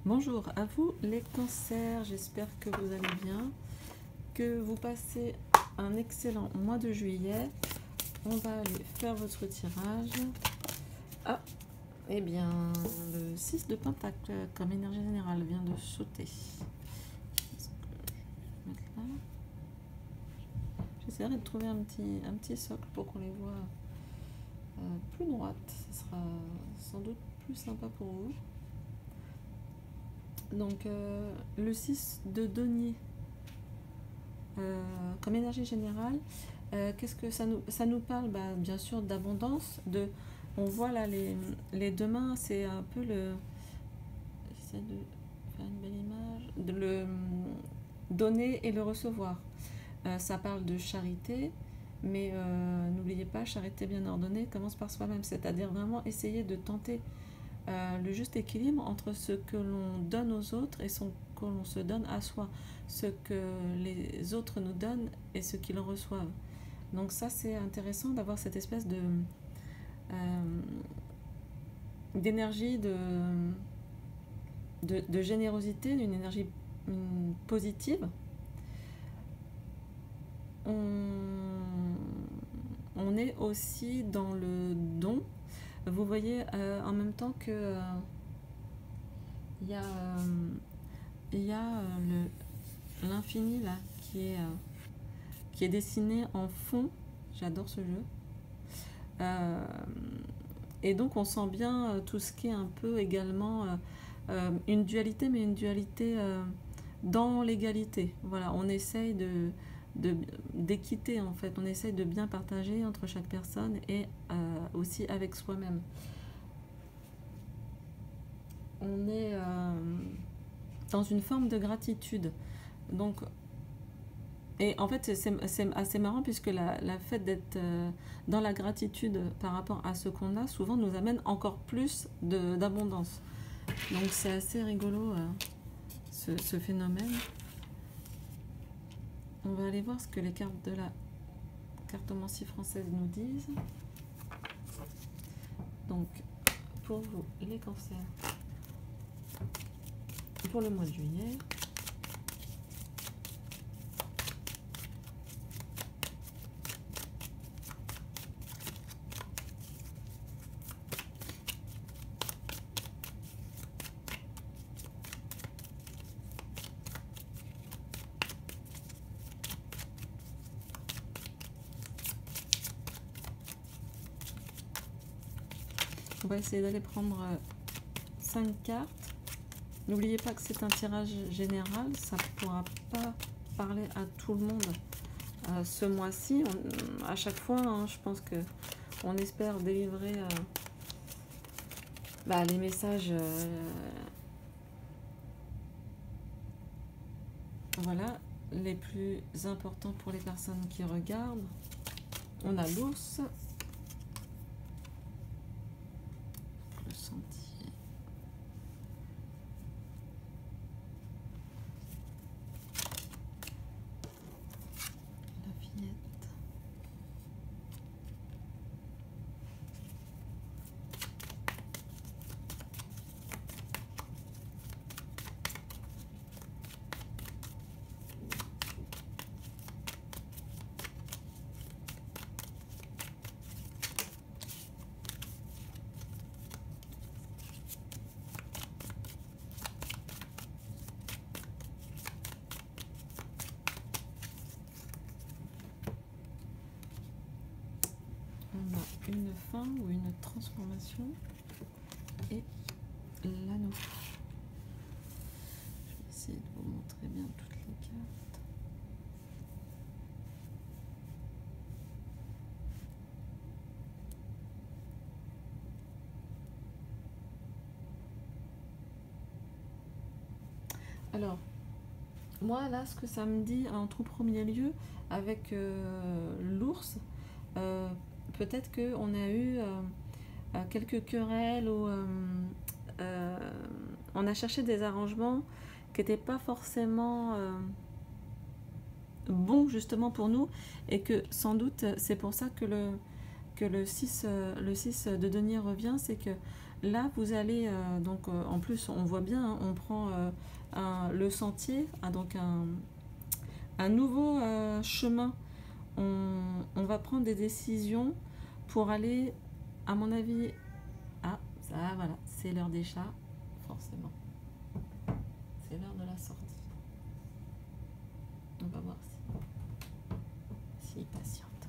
Bonjour à vous les cancers, j'espère que vous allez bien, que vous passez un excellent mois de juillet. On va aller faire votre tirage. Ah, eh bien, le 6 de Pentacle comme énergie générale vient de sauter. Est-ce que je vais mettre là? J'essaierai de trouver un petit socle pour qu'on les voit plus droites. Ce sera sans doute plus sympa pour vous. Donc le 6 de denier comme énergie générale, qu'est-ce que ça nous parle? Bien sûr d'abondance, on voit là les deux mains, c'est un peu j'essaie de faire une belle image, de le donner et le recevoir. Ça parle de charité, mais n'oubliez pas, charité bien ordonnée commence par soi-même, c'est-à-dire vraiment essayer de tenter le juste équilibre entre ce que l'on donne aux autres et ce que l'on se donne à soi, ce que les autres nous donnent et ce qu'ils reçoivent. Donc ça, c'est intéressant d'avoir cette espèce d'énergie, de générosité, d'une énergie positive. On est aussi dans le don. Vous voyez en même temps que il y a l'infini là qui est dessiné en fond. J'adore ce jeu. Et donc on sent bien tout ce qui est un peu également une dualité, mais une dualité dans l'égalité. Voilà, on essaye d'équité en fait, on essaye de bien partager entre chaque personne et aussi avec soi-même. On est dans une forme de gratitude. Donc, et en fait, c'est assez marrant puisque la fait d'être dans la gratitude par rapport à ce qu'on a, souvent nous amène encore plus d'abondance. Donc c'est assez rigolo ce phénomène. On va aller voir ce que les cartes de la cartomancie française nous disent. Donc, pour vous, les cancers, pour le mois de juillet, on va essayer d'aller prendre 5 cartes. N'oubliez pas que c'est un tirage général, ça ne pourra pas parler à tout le monde ce mois-ci. À chaque fois, hein, je pense qu'on espère délivrer les messages voilà, les plus importants pour les personnes qui regardent. On a l'ours. Le sentier. La fillette. Une fin ou une transformation et l'anneau. Je vais essayer de vous montrer bien toutes les cartes. Alors, moi là, ce que ça me dit en tout premier lieu avec l'ours, peut-être qu'on a eu quelques querelles ou on a cherché des arrangements qui n'étaient pas forcément bons justement pour nous et que sans doute c'est pour ça que le 6 de denier revient, c'est que Là, vous allez, en plus, on voit bien, hein, on prend le sentier, donc un nouveau chemin. On va prendre des décisions pour aller, à mon avis, ça, voilà, c'est l'heure des chats, forcément. C'est l'heure de la sortie. On va voir s'il patiente.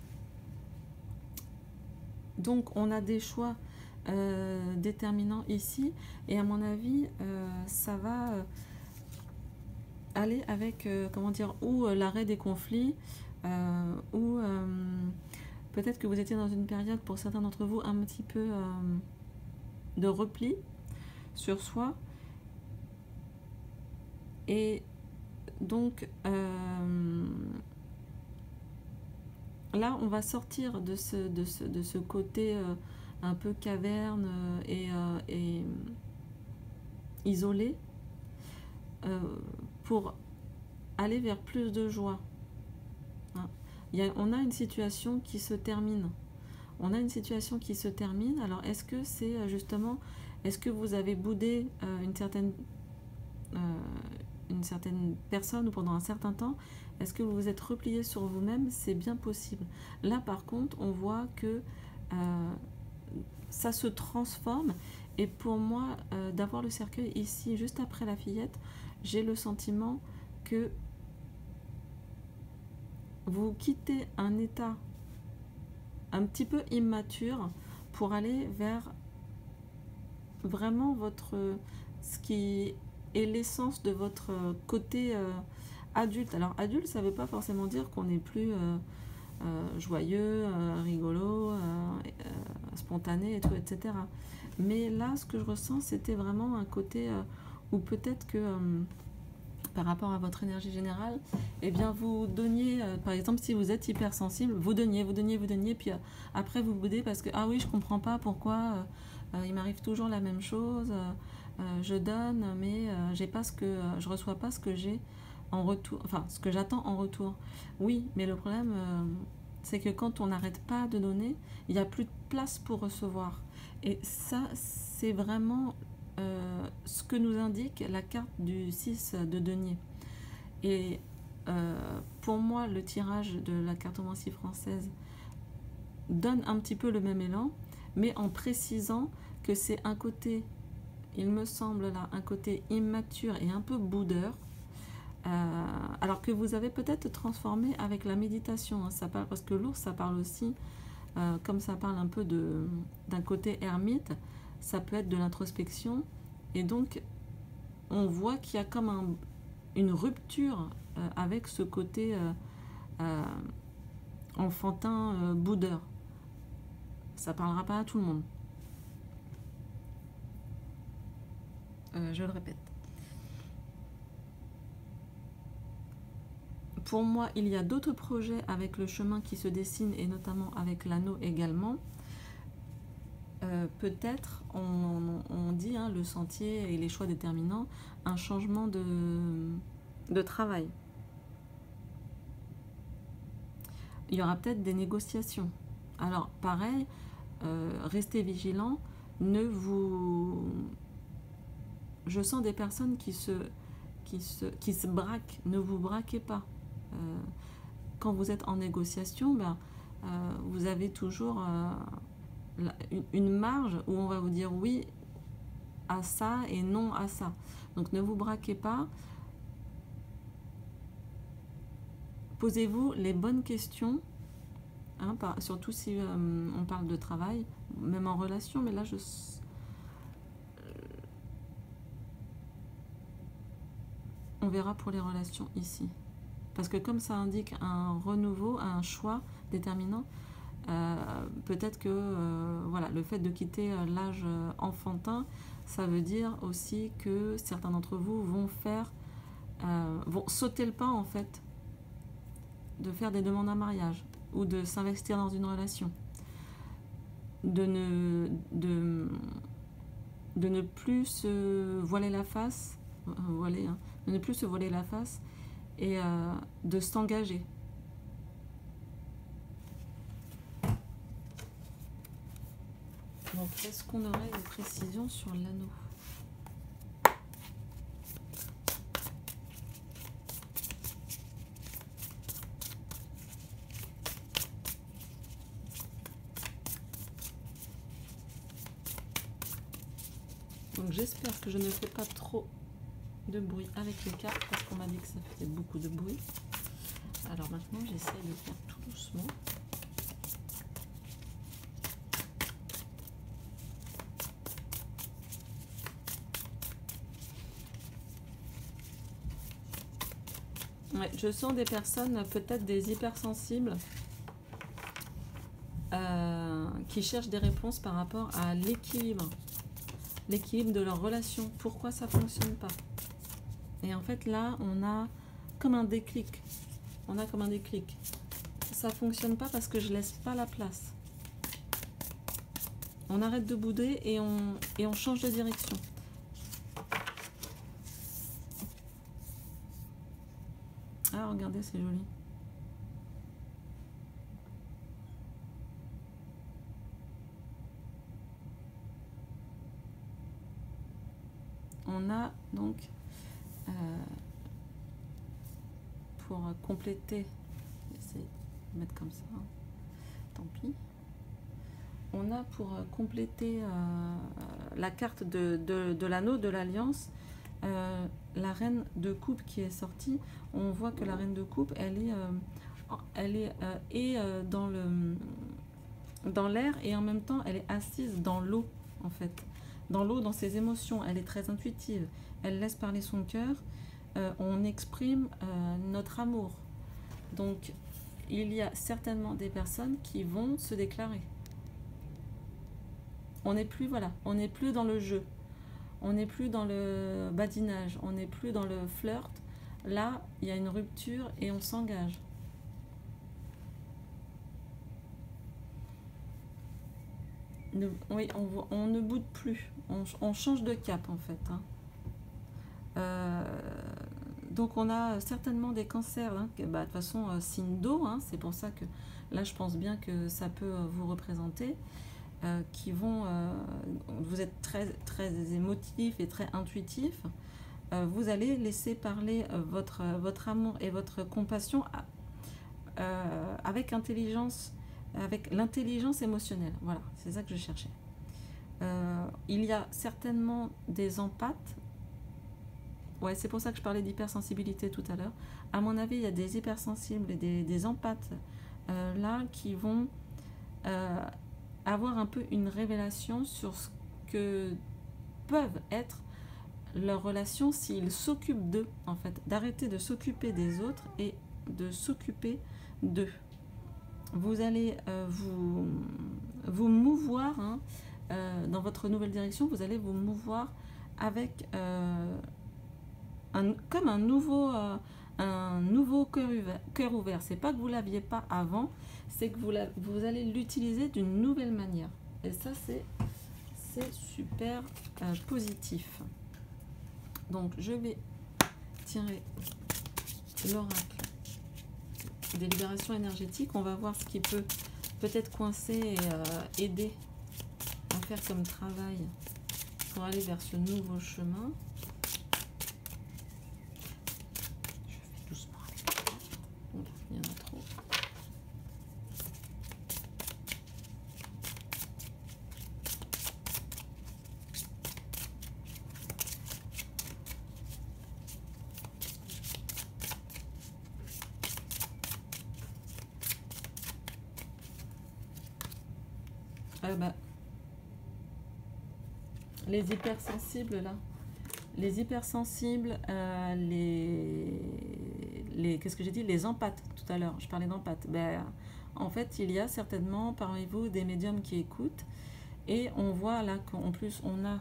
Donc, on a des choix déterminants ici, et à mon avis, ça va aller avec, comment dire, ou l'arrêt des conflits, ou peut-être que vous étiez dans une période, pour certains d'entre vous, un petit peu de repli sur soi. Et donc, là, on va sortir de ce côté un peu caverne et isolé pour aller vers plus de joie. Hein. On a une situation qui se termine. On a une situation qui se termine. Alors, est-ce que c'est justement, est-ce que vous avez boudé une certaine personne ou pendant un certain temps? Est-ce que vous vous êtes replié sur vous-même? C'est bien possible. Là, par contre, on voit que ça se transforme. Et pour moi, d'avoir le cercueil ici, juste après la fillette, j'ai le sentiment que vous quittez un état un petit peu immature pour aller vers vraiment ce qui est l'essence de votre côté adulte. Alors adulte, ça ne veut pas forcément dire qu'on n'est plus joyeux, rigolo, spontané et tout, etc. Mais là, ce que je ressens, c'était vraiment un côté où peut-être que par rapport à votre énergie générale, eh bien vous donniez, par exemple, si vous êtes hypersensible, vous donniez, puis après vous boudez parce que, ah oui, je comprends pas pourquoi il m'arrive toujours la même chose, je donne, mais j'ai pas je reçois pas ce que j'ai en retour, enfin, ce que j'attends en retour. Oui, mais le problème, c'est que quand on n'arrête pas de donner, il n'y a plus de place pour recevoir. Et ça, c'est vraiment ce que nous indique la carte du 6 de denier. Et pour moi, le tirage de la cartomancie française donne un petit peu le même élan, mais en précisant que c'est un côté, il me semble là, un côté immature et un peu boudeur, alors que vous avez peut-être transformé avec la méditation, hein, ça parle, parce que l'ours, ça parle aussi, comme ça parle un peu d'un côté ermite, ça peut être de l'introspection, et donc on voit qu'il y a comme une rupture avec ce côté enfantin boudeur. Ça parlera pas à tout le monde. Je le répète. Pour moi, il y a d'autres projets avec le chemin qui se dessine, et notamment avec l'anneau également. Peut-être, on dit, hein, le sentier et les choix déterminants, un changement de travail. Il y aura peut-être des négociations. Alors, pareil, restez vigilants. Je sens des personnes qui se braquent. Ne vous braquez pas. Quand vous êtes en négociation, vous avez toujours une marge où on va vous dire oui à ça et non à ça. Donc ne vous braquez pas. Posez-vous les bonnes questions, hein, surtout si on parle de travail, même en relation, mais là on verra pour les relations ici. Parce que comme ça indique un renouveau, un choix déterminant, peut-être que voilà, le fait de quitter l'âge enfantin, ça veut dire aussi que certains d'entre vous vont sauter le pas, en fait, de faire des demandes en mariage ou de s'investir dans une relation, de ne plus se voiler la face, de ne plus se voiler la face et de s'engager. Donc, est-ce qu'on aurait des précisions sur l'anneau? Donc, j'espère que je ne fais pas trop de bruit avec les cartes parce qu'on m'a dit que ça faisait beaucoup de bruit. Alors maintenant, j'essaie de faire tout doucement. Ouais, je sens des personnes, peut-être des hypersensibles, qui cherchent des réponses par rapport à l'équilibre de leur relation. Pourquoi ça ne fonctionne pas? Et en fait, là, on a comme un déclic. Ça ne fonctionne pas parce que je laisse pas la place. On arrête de bouder et on change de direction. Ah, regardez, c'est joli. On a donc, pour compléter, j'essaie de mettre comme ça, hein, tant pis. On a pour compléter la carte de l'anneau, de l'alliance, la reine de coupe qui est sortie. On voit que la reine de coupe, elle est dans l'air et en même temps elle est assise dans l'eau, en fait. Dans l'eau, dans ses émotions, elle est très intuitive. Elle laisse parler son cœur. On exprime notre amour. Donc, il y a certainement des personnes qui vont se déclarer. On n'est plus, voilà, on n'est plus dans le jeu. On n'est plus dans le badinage. On n'est plus dans le flirt. Là, il y a une rupture et on s'engage. Oui, on ne boude plus. On change de cap, en fait. Hein. Donc, on a certainement des cancers. Hein, de toute façon, signe d'eau. Hein, c'est pour ça que là, je pense bien que ça peut vous représenter. Qui vont... vous êtes très, très émotif et très intuitif. Vous allez laisser parler votre amour et votre compassion avec intelligence, avec l'intelligence émotionnelle. Voilà, c'est ça que je cherchais. Il y a certainement des empathes. Ouais, c'est pour ça que je parlais d'hypersensibilité tout à l'heure. À mon avis, il y a des hypersensibles et des empathes là qui vont avoir un peu une révélation sur ce que peuvent être leurs relations s'ils s'occupent d'eux, en fait. D'arrêter de s'occuper des autres et de s'occuper d'eux. Vous allez vous mouvoir, hein, dans votre nouvelle direction, vous allez vous mouvoir avec comme un nouveau cœur ouvert. C'est pas que vous l'aviez pas avant, c'est que vous allez l'utiliser d'une nouvelle manière. Et ça, c'est super positif. Donc, je vais tirer l'oracle des libérations énergétiques. On va voir ce qui peut peut-être coincer et aider à faire comme travail pour aller vers ce nouveau chemin. Je fais doucement avec la carte. Il y en a trop. Les hypersensibles là, les hypersensibles, qu'est-ce que j'ai dit, les empathes tout à l'heure, je parlais d'empathes. En fait, il y a certainement parmi vous des médiums qui écoutent et on voit là qu'en plus on a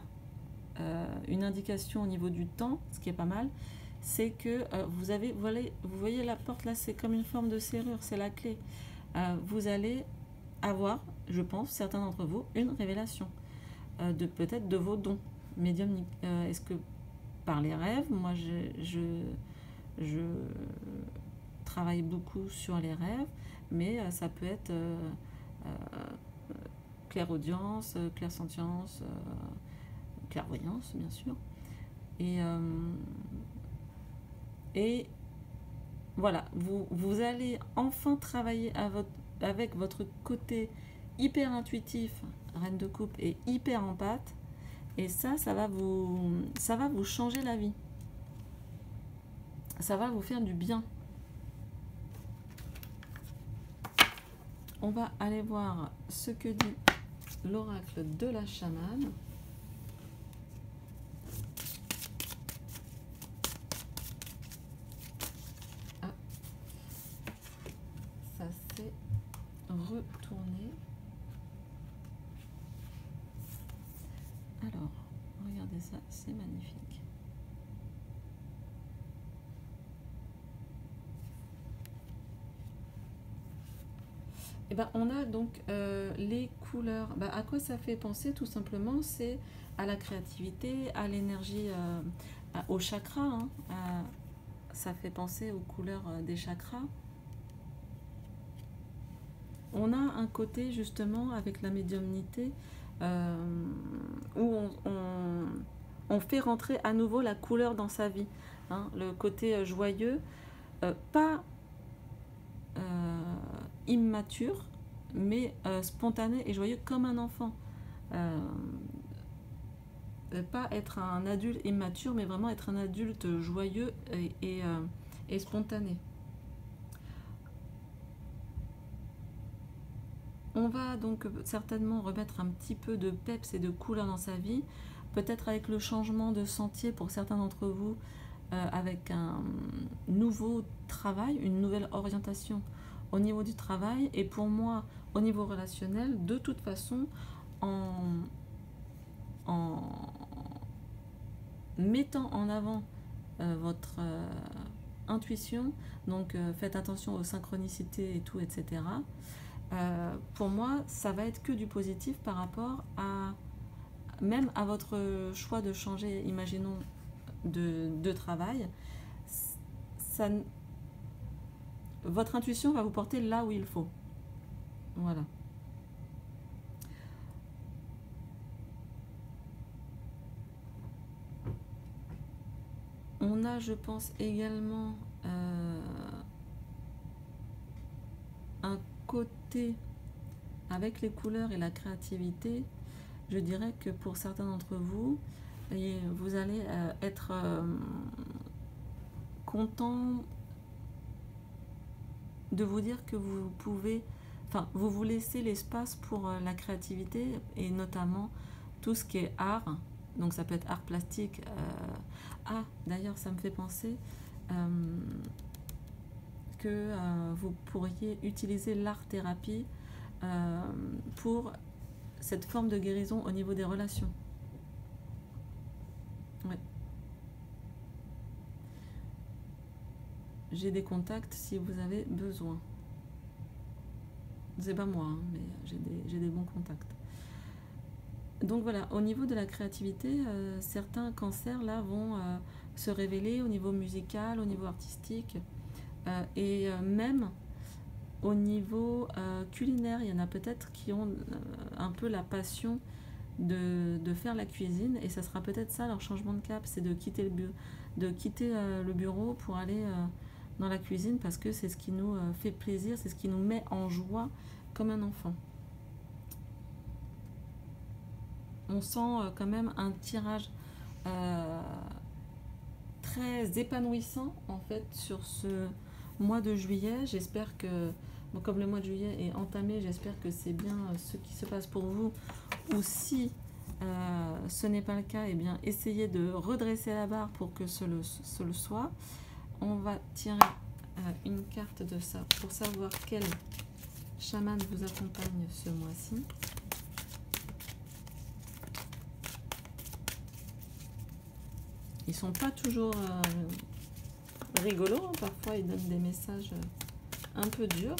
une indication au niveau du temps, ce qui est pas mal, c'est que vous voyez la porte là, c'est comme une forme de serrure, c'est la clé. Vous allez avoir, je pense, certains d'entre vous, une révélation. Peut-être de vos dons médiumniques. Est-ce que par les rêves, moi je travaille beaucoup sur les rêves, mais ça peut être clairaudience, clairsentience, clairvoyance, bien sûr. Et voilà, vous allez enfin travailler avec votre côté hyper intuitif, reine de coupe, et hyper empathe. Et ça va vous changer la vie. Ça va vous faire du bien. On va aller voir ce que dit l'oracle de la chamane. Ah, ça s'est retourné. Alors, regardez ça, c'est magnifique. Et ben, on a donc les couleurs. Ben, à quoi ça fait penser? Tout simplement, c'est à la créativité, à l'énergie, au chakra. Hein, ça fait penser aux couleurs des chakras. On a un côté justement avec la médiumnité où on fait rentrer à nouveau la couleur dans sa vie. Hein, le côté joyeux, pas immature, mais spontané et joyeux comme un enfant. Pas être un adulte immature, mais vraiment être un adulte joyeux et spontané. On va donc certainement remettre un petit peu de peps et de couleur dans sa vie, peut-être avec le changement de sentier pour certains d'entre vous, avec un nouveau travail, une nouvelle orientation au niveau du travail, et pour moi au niveau relationnel, de toute façon, en mettant en avant votre intuition, donc faites attention aux synchronicités et tout, etc. Pour moi, ça va être que du positif par rapport à même à votre choix de changer, imaginons, de travail. Ça, votre intuition va vous porter là où il faut. Voilà. On a, je pense, également un côté avec les couleurs et la créativité. Je dirais que pour certains d'entre vous, vous allez être content de vous dire que vous pouvez, enfin, vous vous laissez l'espace pour la créativité et notamment tout ce qui est art. Donc ça peut être art plastique. Ah, d'ailleurs, ça me fait penser que vous pourriez utiliser l'art-thérapie pour cette forme de guérison au niveau des relations. Ouais. J'ai des contacts si vous avez besoin. C'est pas moi, hein, mais j'ai des bons contacts. Donc voilà, au niveau de la créativité, certains cancers là vont se révéler au niveau musical, au niveau artistique et même au niveau culinaire. Il y en a peut-être qui ont un peu la passion de faire la cuisine et ça sera peut-être ça leur changement de cap, c'est de quitter le bureau pour aller dans la cuisine parce que c'est ce qui nous fait plaisir, c'est ce qui nous met en joie comme un enfant. On sent quand même un tirage très épanouissant en fait sur ce mois de juillet. J'espère que, bon, comme le mois de juillet est entamé, j'espère que c'est bien ce qui se passe pour vous. Ou si ce n'est pas le cas, eh bien essayez de redresser la barre pour que ce le soit. On va tirer une carte de ça pour savoir quel chaman vous accompagne ce mois-ci. Ils sont pas toujours rigolos, hein. Parfois ils donnent des messages un peu durs.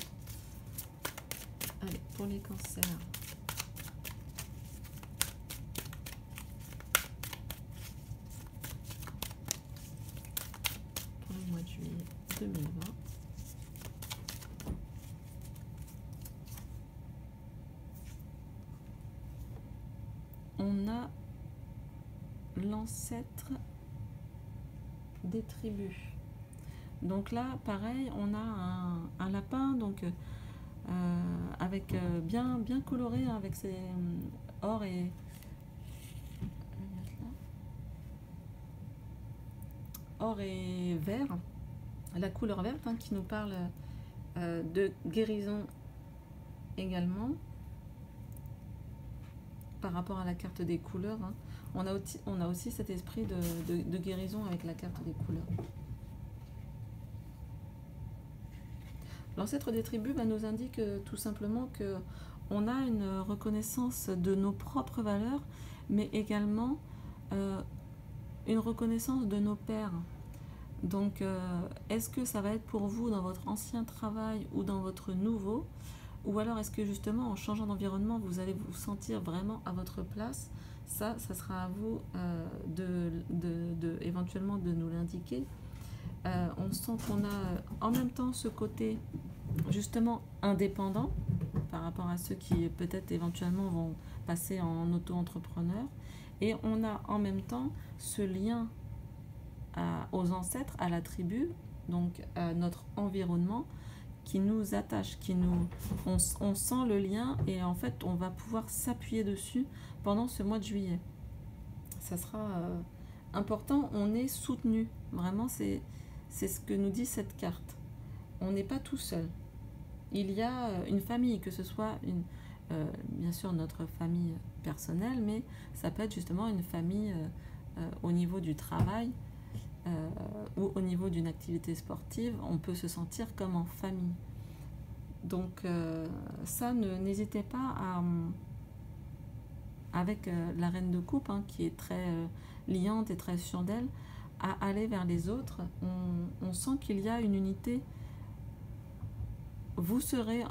Allez, pour les cancers. Pour le mois de juillet 2020. l'ancêtre des tribus. Donc là, pareil, on a un lapin, donc avec bien coloré, hein, avec ses or et vert, la couleur verte, hein, qui nous parle de guérison également par rapport à la carte des couleurs, hein. On a aussi cet esprit de guérison avec la carte des couleurs. L'ancêtre des tribus nous indique tout simplement que on a une reconnaissance de nos propres valeurs, mais également une reconnaissance de nos pères. Donc, est-ce que ça va être pour vous dans votre ancien travail ou dans votre nouveau? Ou alors est-ce que justement en changeant d'environnement, vous allez vous sentir vraiment à votre place? Ça sera à vous éventuellement de nous l'indiquer. On sent qu'on a en même temps ce côté justement indépendant par rapport à ceux qui peut-être éventuellement vont passer en auto-entrepreneur. Et on a en même temps ce lien aux ancêtres, à la tribu, donc à notre environnement qui nous attache, on sent le lien et en fait on va pouvoir s'appuyer dessus pendant ce mois de juillet. Ça sera important, on est soutenu, vraiment c'est ce que nous dit cette carte. On n'est pas tout seul. Il y a une famille, que ce soit bien sûr notre famille personnelle, mais ça peut être justement une famille au niveau du travail ou au niveau d'une activité sportive, on peut se sentir comme en famille. Donc ça, n'hésitez pas avec la reine de coupe, hein, qui est très liante et très sûre d'elle, à aller vers les autres. On sent qu'il y a une unité. Vous serez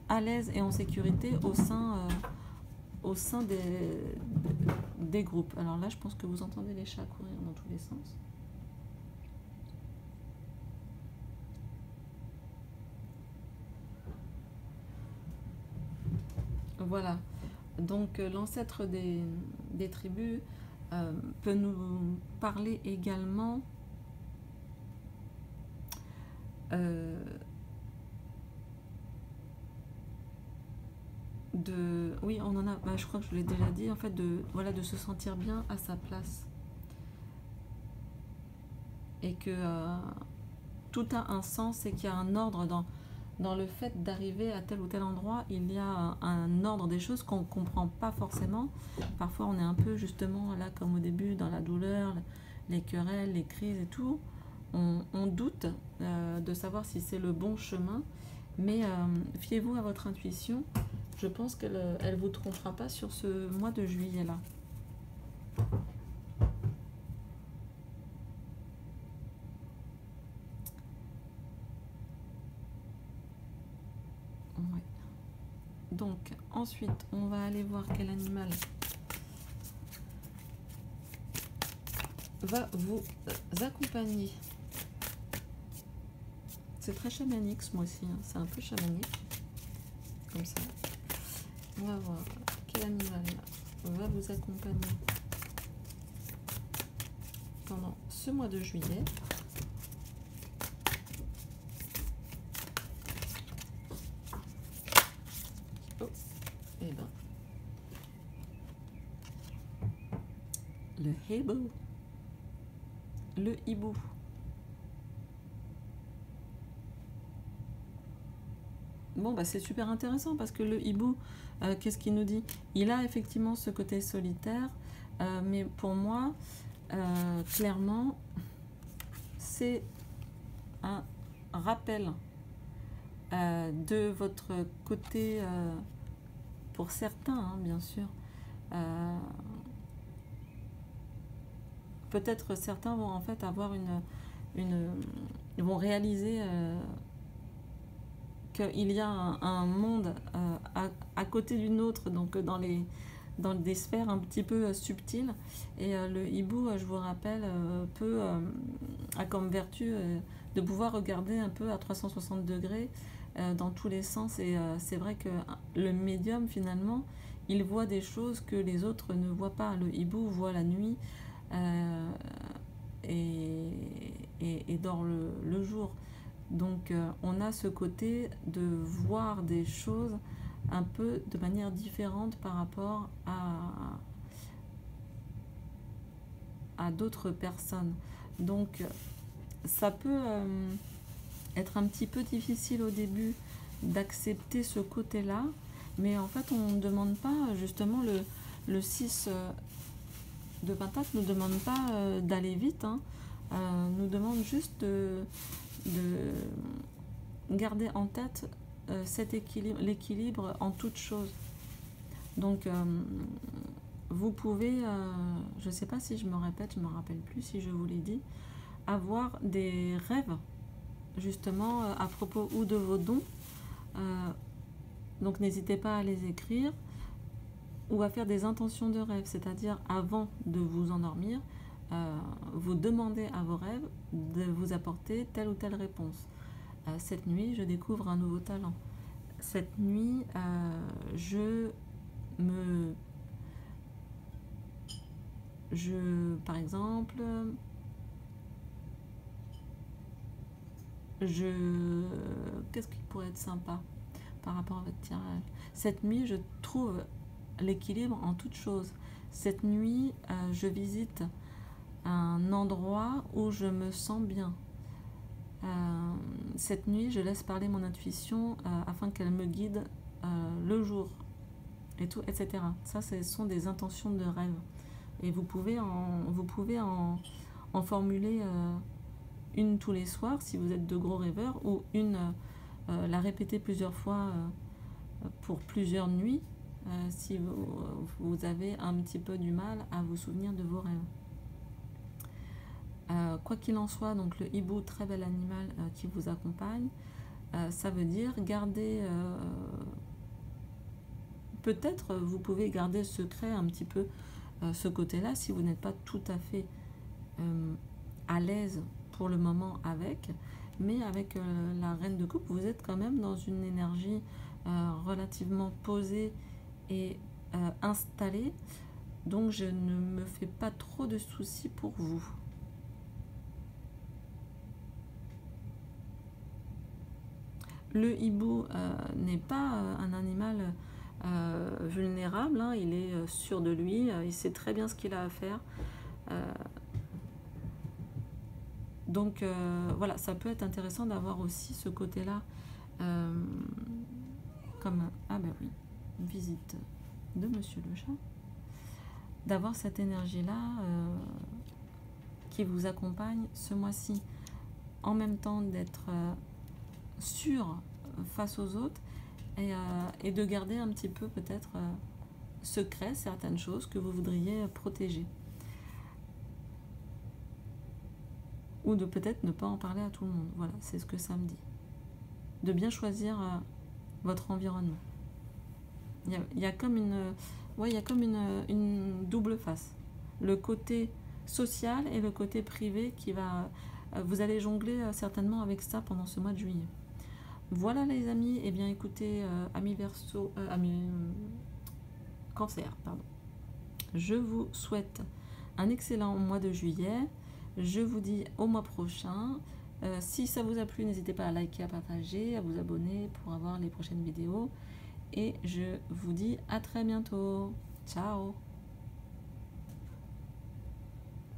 à l'aise et en sécurité au sein des groupes. Alors là, je pense que vous entendez les chats courir dans tous les sens. Voilà. Donc l'ancêtre des tribus peut nous parler également oui, on en a, je crois que je l'ai déjà dit, en fait, de se sentir bien à sa place. Et que tout a un sens et qu'il y a un ordre dans le fait d'arriver à tel ou tel endroit. Il y a un ordre des choses qu'on ne comprend pas forcément. Parfois, on est un peu justement là, comme au début, dans la douleur, les querelles, les crises et tout. On doute de savoir si c'est le bon chemin. Mais fiez-vous à votre intuition. Je pense qu'elle ne vous trompera pas sur ce mois de juillet-là. Ouais. Donc, ensuite, on va aller voir quel animal va vous accompagner. C'est très chamanique ce mois-ci, hein. C'est un peu chamanique. Comme ça. On va voir quel animal va vous accompagner pendant ce mois de juillet. Oh, et ben, le hibou. Le hibou. Bon, c'est super intéressant parce que le hibou, qu'est-ce qu'il nous dit? Il a effectivement ce côté solitaire, mais pour moi, clairement, c'est un rappel de votre côté, pour certains, hein, bien sûr. Peut-être certains vont en fait avoir ils vont réaliser qu'il y a un monde à côté d'une autre, donc dans des sphères un petit peu subtiles. Et le hibou, je vous rappelle, a comme vertu de pouvoir regarder un peu à 360 degrés dans tous les sens. Et c'est vrai que le médium, finalement, il voit des choses que les autres ne voient pas. Le hibou voit la nuit et dort le jour. Donc on a ce côté de voir des choses un peu de manière différente par rapport à d'autres personnes. Donc ça peut être un petit peu difficile au début d'accepter ce côté-là, mais en fait on ne demande pas, justement le 6 de Pentacle ne demande pas d'aller vite, hein, nous demande juste de garder en tête cet équilibre, l'équilibre en toute chose. Donc vous pouvez, je ne sais pas si je me répète, je ne me rappelle plus si je vous l'ai dit, avoir des rêves justement à propos ou de vos dons. Donc n'hésitez pas à les écrire ou à faire des intentions de rêve, c'est-à-dire avant de vous endormir, vous demandez à vos rêves de vous apporter telle ou telle réponse. Cette nuit, je découvre un nouveau talent. Cette nuit, par exemple, qu'est-ce qui pourrait être sympa par rapport à votre tirage? Cette nuit, je trouve l'équilibre en toute chose. Cette nuit, je visite un endroit où je me sens bien. Cette nuit, je laisse parler mon intuition afin qu'elle me guide le jour, et tout, etc. Ça, ce sont des intentions de rêve. Et vous pouvez en formuler une tous les soirs si vous êtes de gros rêveurs, ou la répéter plusieurs fois pour plusieurs nuits si vous avez un petit peu du mal à vous souvenir de vos rêves. Quoi qu'il en soit, donc le hibou, très bel animal qui vous accompagne, ça veut dire garder, peut-être vous pouvez garder le secret un petit peu, ce côté-là, si vous n'êtes pas tout à fait à l'aise pour le moment avec, mais avec la reine de coupe, vous êtes quand même dans une énergie relativement posée et installée, donc je ne me fais pas trop de soucis pour vous. Le hibou n'est pas un animal vulnérable, hein, il est sûr de lui, il sait très bien ce qu'il a à faire. Donc voilà, ça peut être intéressant d'avoir aussi ce côté-là, comme, ah ben oui, une visite de Monsieur le Chat, d'avoir cette énergie-là qui vous accompagne ce mois-ci, en même temps d'être sûr face aux autres et de garder un petit peu peut-être secret certaines choses que vous voudriez protéger, ou de peut-être ne pas en parler à tout le monde. Voilà, c'est ce que ça me dit, de bien choisir votre environnement. Il y a comme une double face, le côté social et le côté privé qui va, vous allez jongler certainement avec ça pendant ce mois de juillet. Voilà les amis, et bien écoutez, amis Verseau, amis Cancer, pardon. Je vous souhaite un excellent mois de juillet. Je vous dis au mois prochain. Si ça vous a plu, n'hésitez pas à liker, à partager, à vous abonner pour avoir les prochaines vidéos. Et je vous dis à très bientôt. Ciao!